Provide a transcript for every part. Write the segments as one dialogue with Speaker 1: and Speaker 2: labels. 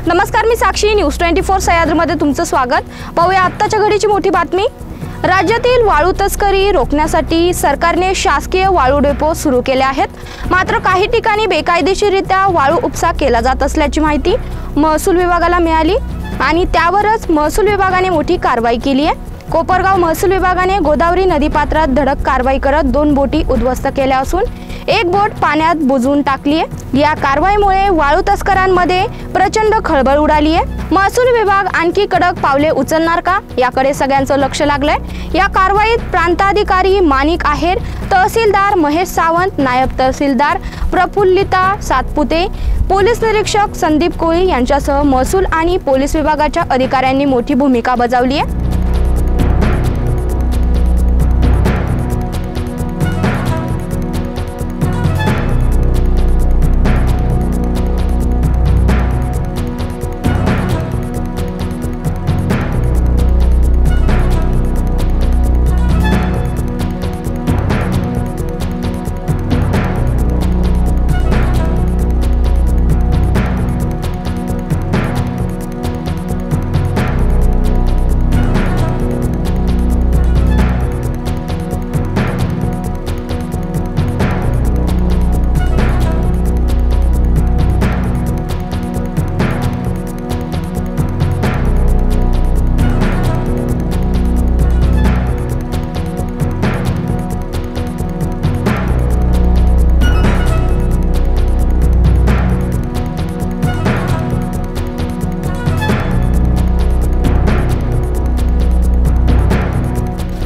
Speaker 1: नमस्कार, मी साक्षी. न्यूज 24 सह्याद्रीमध्ये तुमचं स्वागत. पाहूया आत्ताच्या घडीची मोठी बातमी. राज्यातील वाळू तस्करी रोखण्यासाठी सरकारने शासकीय वाळू डेपो सुरू केले आहेत. मात्र काही ठिकाणी बेकायदेशीररित्या वाळू उपसा केला जात असल्याची माहिती महसूल विभागाला मिळाली आणि त्यावरच महसूल विभागाने मोठी कारवाई केली आहे. कोपरगाव महसूल विभागाने गोदावरी नदीपात्रात धडक कारवाई करत 2 बोटी उद्ध्वस्त केल्या असून एक बोट पाण्यात बुजवून टाकली आहे. या कारवाईमुळे वाळू तस्करांमध्ये प्रचंड खळबळ उडाली आहे. महसूल विभाग आणखी कडक पावले उचलणार का, याकडे सगळ्यांचं लक्ष लागलंय. या कारवाईत प्रांताधिकारी माणिक आहेर, तहसीलदार महेश सावंत, नायब तहसीलदार प्रफुल्लिता सातपुते, पोलीस निरीक्षक संदीप कोळी यांच्यासह महसूल आणि पोलीस विभागाच्या अधिकाऱ्यांनी मोठी भूमिका बजावली आहे.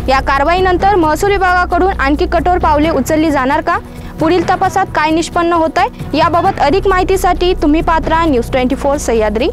Speaker 1: या कारवाईनंतर महसूल विभागाकडून आणखी कठोर पावले उचलली जाणार का? पुढील तपासात काय निष्पन्न होतंय याबाबत अधिक माहितीसाठी तुम्ही पाहत राहा न्यूज 24 सह्याद्री.